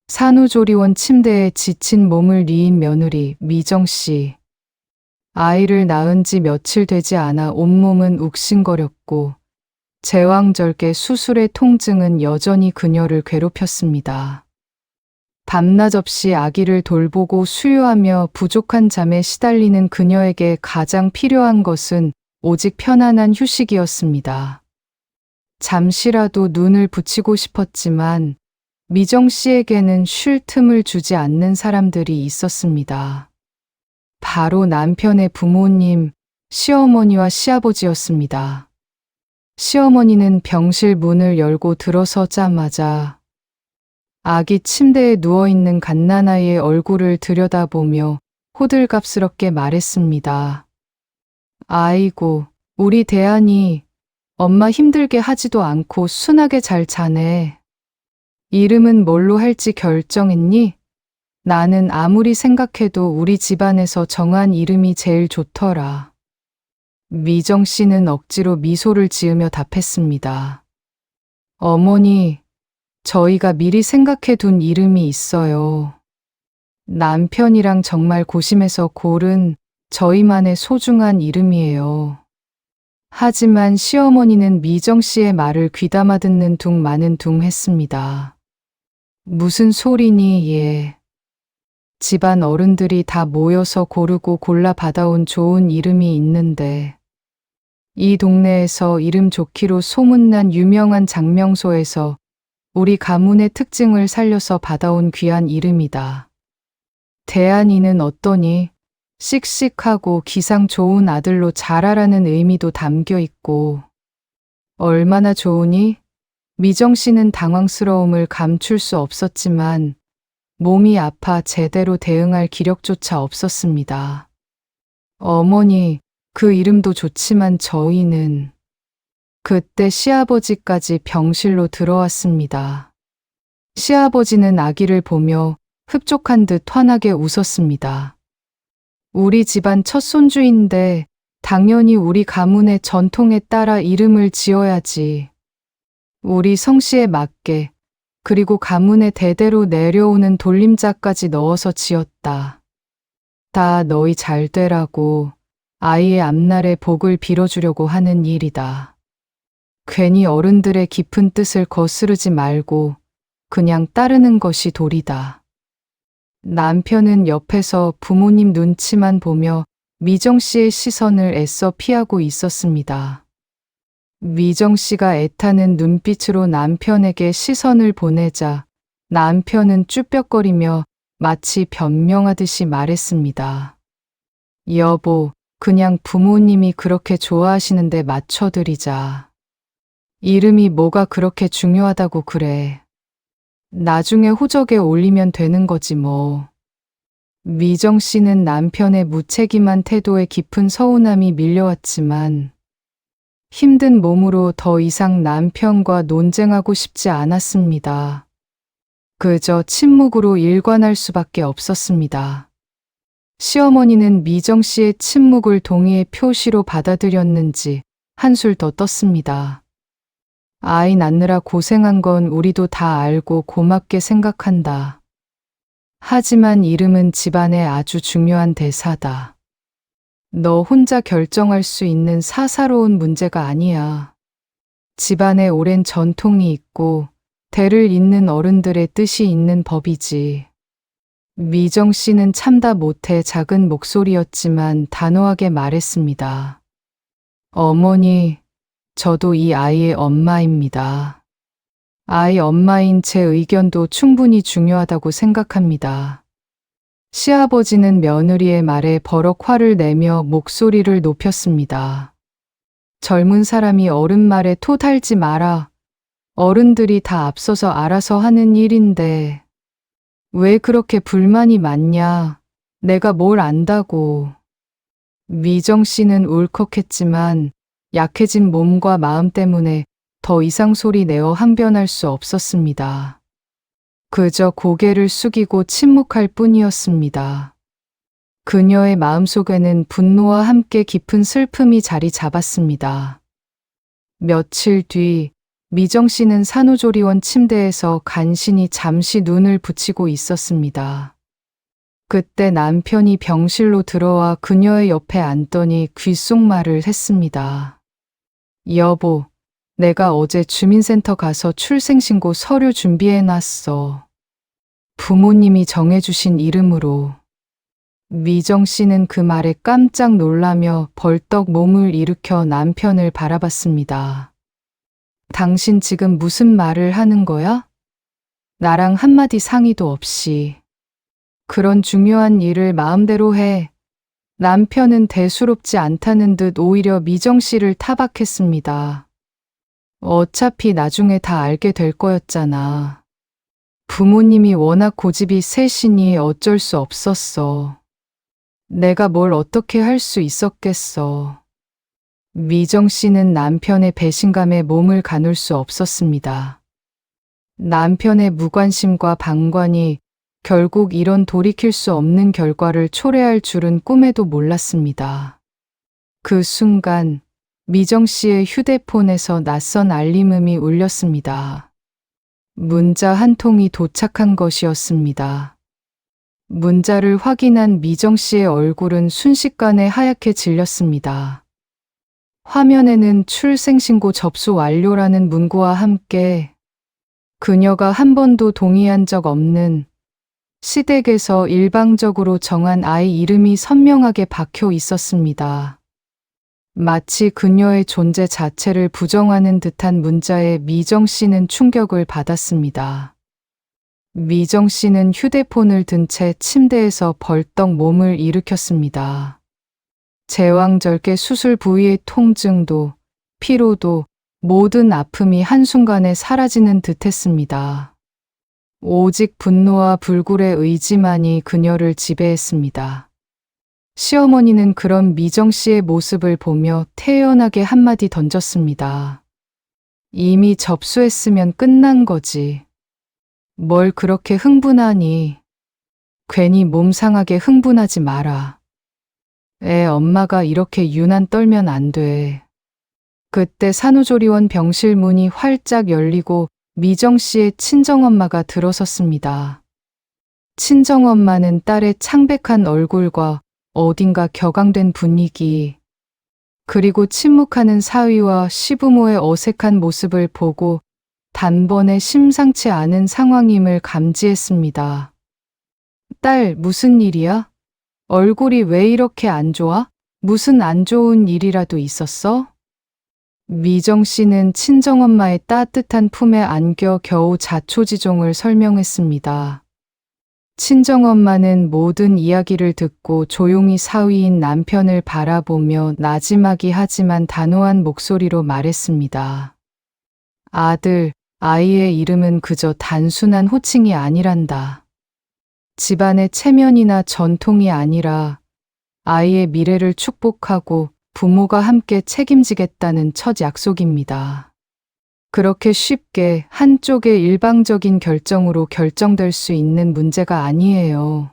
산후조리원 침대에 지친 몸을 뉘인 며느리 미정 씨. 아이를 낳은 지 며칠 되지 않아 온몸은 욱신거렸고 제왕절개 수술의 통증은 여전히 그녀를 괴롭혔습니다. 밤낮 없이 아기를 돌보고 수유하며 부족한 잠에 시달리는 그녀에게 가장 필요한 것은 오직 편안한 휴식이었습니다. 잠시라도 눈을 붙이고 싶었지만 미정 씨에게는 쉴 틈을 주지 않는 사람들이 있었습니다. 바로 남편의 부모님, 시어머니와 시아버지였습니다. 시어머니는 병실 문을 열고 들어서자마자 아기 침대에 누워있는 갓난아이의 얼굴을 들여다보며 호들갑스럽게 말했습니다. 아이고, 우리 대안이 엄마 힘들게 하지도 않고 순하게 잘 자네. 이름은 뭘로 할지 결정했니? 나는 아무리 생각해도 우리 집안에서 정한 이름이 제일 좋더라. 미정 씨는 억지로 미소를 지으며 답했습니다. 어머니, 저희가 미리 생각해 둔 이름이 있어요. 남편이랑 정말 고심해서 고른 저희만의 소중한 이름이에요. 하지만 시어머니는 미정 씨의 말을 귀담아 듣는 둥 마는 둥 했습니다. 무슨 소리니 얘. 집안 어른들이 다 모여서 고르고 골라 받아온 좋은 이름이 있는데 이 동네에서 이름 좋기로 소문난 유명한 장명소에서 우리 가문의 특징을 살려서 받아온 귀한 이름이다. 대안이는 어떠니? 씩씩하고 기상 좋은 아들로 자라라는 의미도 담겨 있고 얼마나 좋으니? 미정 씨는 당황스러움을 감출 수 없었지만 몸이 아파 제대로 대응할 기력조차 없었습니다. 어머니, 그 이름도 좋지만 저희는... 그때 시아버지까지 병실로 들어왔습니다. 시아버지는 아기를 보며 흡족한 듯 환하게 웃었습니다. 우리 집안 첫 손주인데 당연히 우리 가문의 전통에 따라 이름을 지어야지. 우리 성씨에 맞게 그리고 가문의 대대로 내려오는 돌림자까지 넣어서 지었다. 다 너희 잘 되라고 아이의 앞날에 복을 빌어주려고 하는 일이다. 괜히 어른들의 깊은 뜻을 거스르지 말고 그냥 따르는 것이 도리다. 남편은 옆에서 부모님 눈치만 보며 미정 씨의 시선을 애써 피하고 있었습니다. 미정 씨가 애타는 눈빛으로 남편에게 시선을 보내자 남편은 쭈뼛거리며 마치 변명하듯이 말했습니다. 여보, 그냥 부모님이 그렇게 좋아하시는데 맞춰드리자. 이름이 뭐가 그렇게 중요하다고 그래. 나중에 호적에 올리면 되는 거지 뭐. 미정 씨는 남편의 무책임한 태도에 깊은 서운함이 밀려왔지만 힘든 몸으로 더 이상 남편과 논쟁하고 싶지 않았습니다. 그저 침묵으로 일관할 수밖에 없었습니다. 시어머니는 미정 씨의 침묵을 동의의 표시로 받아들였는지 한술 더 떴습니다. 아이 낳느라 고생한 건 우리도 다 알고 고맙게 생각한다. 하지만 이름은 집안의 아주 중요한 대사다. 너 혼자 결정할 수 있는 사사로운 문제가 아니야. 집안에 오랜 전통이 있고 대를 잇는 어른들의 뜻이 있는 법이지. 미정 씨는 참다 못해 작은 목소리였지만 단호하게 말했습니다. 어머니, 저도 이 아이의 엄마입니다. 아이 엄마인 제 의견도 충분히 중요하다고 생각합니다. 시아버지는 며느리의 말에 버럭 화를 내며 목소리를 높였습니다. 젊은 사람이 어른 말에 토 달지 마라. 어른들이 다 앞서서 알아서 하는 일인데 왜 그렇게 불만이 많냐? 내가 뭘 안다고. 미정 씨는 울컥했지만 약해진 몸과 마음 때문에 더 이상 소리 내어 항변할 수 없었습니다. 그저 고개를 숙이고 침묵할 뿐이었습니다. 그녀의 마음속에는 분노와 함께 깊은 슬픔이 자리 잡았습니다. 며칠 뒤 미정 씨는 산후조리원 침대에서 간신히 잠시 눈을 붙이고 있었습니다. 그때 남편이 병실로 들어와 그녀의 옆에 앉더니 귓속말을 했습니다. 여보, 내가 어제 주민센터 가서 출생신고 서류 준비해놨어. 부모님이 정해주신 이름으로. 미정 씨는 그 말에 깜짝 놀라며 벌떡 몸을 일으켜 남편을 바라봤습니다. 당신 지금 무슨 말을 하는 거야? 나랑 한마디 상의도 없이. 그런 중요한 일을 마음대로 해. 남편은 대수롭지 않다는 듯 오히려 미정 씨를 타박했습니다. 어차피 나중에 다 알게 될 거였잖아. 부모님이 워낙 고집이 세시니 어쩔 수 없었어. 내가 뭘 어떻게 할 수 있었겠어. 미정 씨는 남편의 배신감에 몸을 가눌 수 없었습니다. 남편의 무관심과 방관이 결국 이런 돌이킬 수 없는 결과를 초래할 줄은 꿈에도 몰랐습니다. 그 순간 미정 씨의 휴대폰에서 낯선 알림음이 울렸습니다. 문자 한 통이 도착한 것이었습니다. 문자를 확인한 미정 씨의 얼굴은 순식간에 하얗게 질렸습니다. 화면에는 출생신고 접수 완료라는 문구와 함께 그녀가 한 번도 동의한 적 없는 시댁에서 일방적으로 정한 아이 이름이 선명하게 박혀 있었습니다. 마치 그녀의 존재 자체를 부정하는 듯한 문자에 미정 씨는 충격을 받았습니다. 미정 씨는 휴대폰을 든 채 침대에서 벌떡 몸을 일으켰습니다. 제왕절개 수술 부위의 통증도, 피로도, 모든 아픔이 한순간에 사라지는 듯했습니다. 오직 분노와 불굴의 의지만이 그녀를 지배했습니다. 시어머니는 그런 미정 씨의 모습을 보며 태연하게 한마디 던졌습니다. 이미 접수했으면 끝난 거지. 뭘 그렇게 흥분하니? 괜히 몸 상하게 흥분하지 마라. 애 엄마가 이렇게 유난 떨면 안 돼. 그때 산후조리원 병실 문이 활짝 열리고 미정 씨의 친정엄마가 들어섰습니다. 친정엄마는 딸의 창백한 얼굴과 어딘가 격앙된 분위기, 그리고 침묵하는 사위와 시부모의 어색한 모습을 보고 단번에 심상치 않은 상황임을 감지했습니다. 딸, 무슨 일이야? 얼굴이 왜 이렇게 안 좋아? 무슨 안 좋은 일이라도 있었어? 미정 씨는 친정엄마의 따뜻한 품에 안겨 겨우 자초지종을 설명했습니다. 친정엄마는 모든 이야기를 듣고 조용히 사위인 남편을 바라보며 나지막이 하지만 단호한 목소리로 말했습니다. 아들, 아이의 이름은 그저 단순한 호칭이 아니란다. 집안의 체면이나 전통이 아니라 아이의 미래를 축복하고 부모가 함께 책임지겠다는 첫 약속입니다. 그렇게 쉽게 한쪽의 일방적인 결정으로 결정될 수 있는 문제가 아니에요.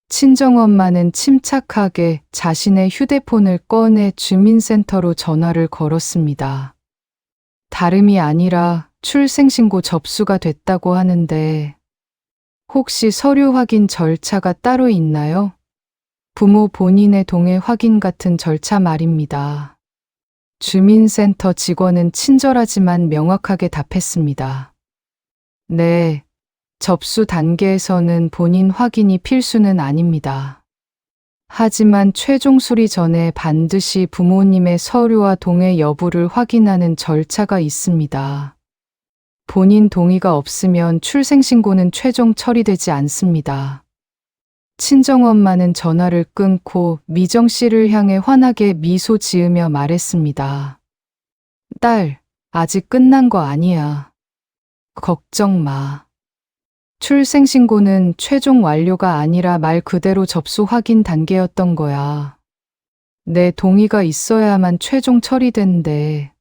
친정엄마는 침착하게 자신의 휴대폰을 꺼내 주민센터로 전화를 걸었습니다. 다름이 아니라 출생신고 접수가 됐다고 하는데 혹시 서류 확인 절차가 따로 있나요? 부모 본인의 동의 확인 같은 절차 말입니다. 주민센터 직원은 친절하지만 명확하게 답했습니다. 네, 접수 단계에서는 본인 확인이 필수는 아닙니다. 하지만 최종 수리 전에 반드시 부모님의 서류와 동의 여부를 확인하는 절차가 있습니다. 본인 동의가 없으면 출생신고는 최종 처리되지 않습니다. 친정엄마는 전화를 끊고 미정 씨를 향해 환하게 미소 지으며 말했습니다. 딸, 아직 끝난 거 아니야. 걱정 마. 출생신고는 최종 완료가 아니라 말 그대로 접수 확인 단계였던 거야. 내 동의가 있어야만 최종 처리된대.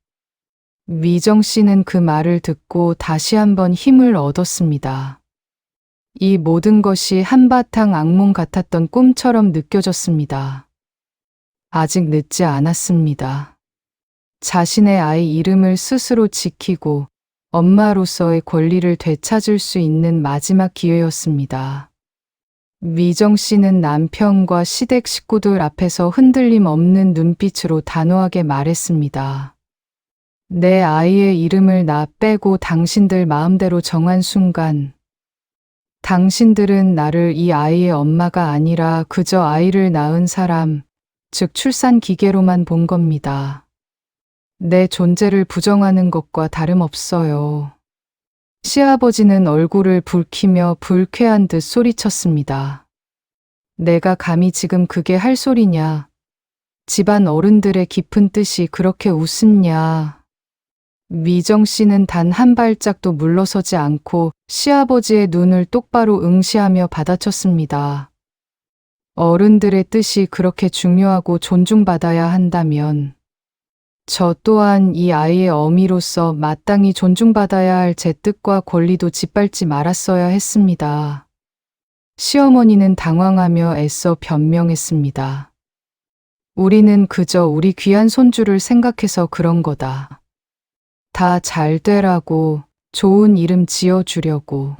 미정 씨는 그 말을 듣고 다시 한번 힘을 얻었습니다. 이 모든 것이 한바탕 악몽 같았던 꿈처럼 느껴졌습니다. 아직 늦지 않았습니다. 자신의 아이 이름을 스스로 지키고 엄마로서의 권리를 되찾을 수 있는 마지막 기회였습니다. 미정 씨는 남편과 시댁 식구들 앞에서 흔들림 없는 눈빛으로 단호하게 말했습니다. 내 아이의 이름을 나 빼고 당신들 마음대로 정한 순간, 당신들은 나를 이 아이의 엄마가 아니라 그저 아이를 낳은 사람, 즉 출산 기계로만 본 겁니다. 내 존재를 부정하는 것과 다름없어요. 시아버지는 얼굴을 붉히며 불쾌한 듯 소리쳤습니다. 내가 감히 지금 그게 할 소리냐? 집안 어른들의 깊은 뜻이 그렇게 우습냐? 미정 씨는 단 한 발짝도 물러서지 않고 시아버지의 눈을 똑바로 응시하며 받아쳤습니다. 어른들의 뜻이 그렇게 중요하고 존중받아야 한다면 저 또한 이 아이의 어미로서 마땅히 존중받아야 할 제 뜻과 권리도 짓밟지 말았어야 했습니다. 시어머니는 당황하며 애써 변명했습니다. 우리는 그저 우리 귀한 손주를 생각해서 그런 거다. 다 잘 되라고, 좋은 이름 지어주려고.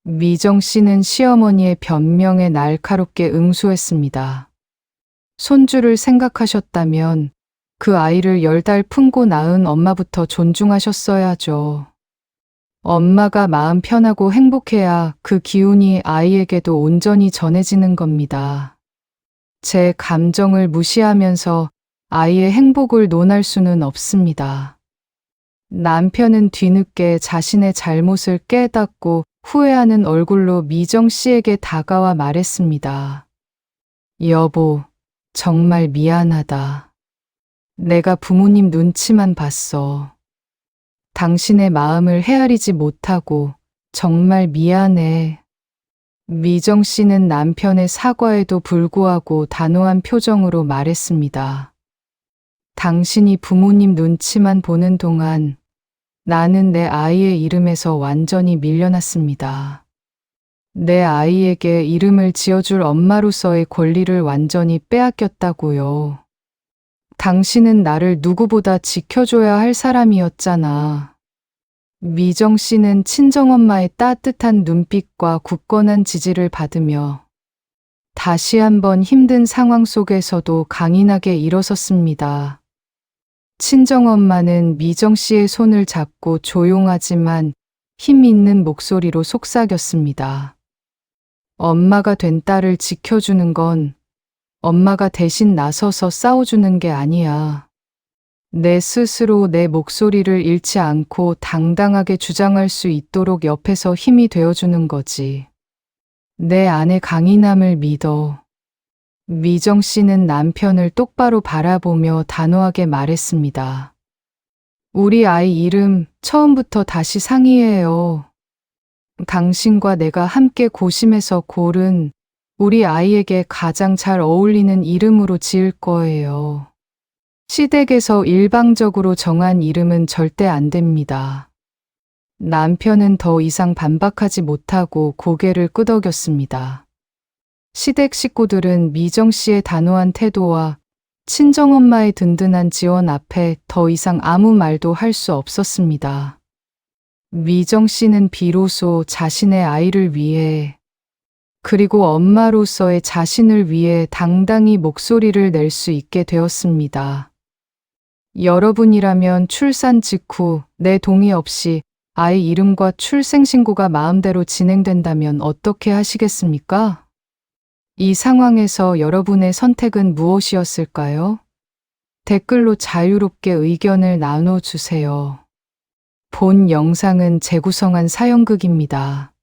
미정 씨는 시어머니의 변명에 날카롭게 응수했습니다. 손주를 생각하셨다면 그 아이를 10달 품고 낳은 엄마부터 존중하셨어야죠. 엄마가 마음 편하고 행복해야 그 기운이 아이에게도 온전히 전해지는 겁니다. 제 감정을 무시하면서 아이의 행복을 논할 수는 없습니다. 남편은 뒤늦게 자신의 잘못을 깨닫고 후회하는 얼굴로 미정 씨에게 다가와 말했습니다. 여보, 정말 미안하다. 내가 부모님 눈치만 봤어. 당신의 마음을 헤아리지 못하고 정말 미안해. 미정 씨는 남편의 사과에도 불구하고 단호한 표정으로 말했습니다. 당신이 부모님 눈치만 보는 동안 나는 내 아이의 이름에서 완전히 밀려났습니다. 내 아이에게 이름을 지어줄 엄마로서의 권리를 완전히 빼앗겼다고요. 당신은 나를 누구보다 지켜줘야 할 사람이었잖아. 미정 씨는 친정엄마의 따뜻한 눈빛과 굳건한 지지를 받으며 다시 한번 힘든 상황 속에서도 강인하게 일어섰습니다. 친정엄마는 미정 씨의 손을 잡고 조용하지만 힘 있는 목소리로 속삭였습니다. 엄마가 된 딸을 지켜주는 건 엄마가 대신 나서서 싸워주는 게 아니야. 내 스스로 내 목소리를 잃지 않고 당당하게 주장할 수 있도록 옆에서 힘이 되어주는 거지. 내 안의 강인함을 믿어. 미정 씨는 남편을 똑바로 바라보며 단호하게 말했습니다. 우리 아이 이름 처음부터 다시 상의해요. 당신과 내가 함께 고심해서 고른 우리 아이에게 가장 잘 어울리는 이름으로 지을 거예요. 시댁에서 일방적으로 정한 이름은 절대 안 됩니다. 남편은 더 이상 반박하지 못하고 고개를 끄덕였습니다. 시댁 식구들은 미정 씨의 단호한 태도와 친정엄마의 든든한 지원 앞에 더 이상 아무 말도 할 수 없었습니다. 미정 씨는 비로소 자신의 아이를 위해 그리고 엄마로서의 자신을 위해 당당히 목소리를 낼 수 있게 되었습니다. 여러분이라면 출산 직후 내 동의 없이 아이 이름과 출생신고가 마음대로 진행된다면 어떻게 하시겠습니까? 이 상황에서 여러분의 선택은 무엇이었을까요? 댓글로 자유롭게 의견을 나눠주세요. 본 영상은 재구성한 사연극입니다.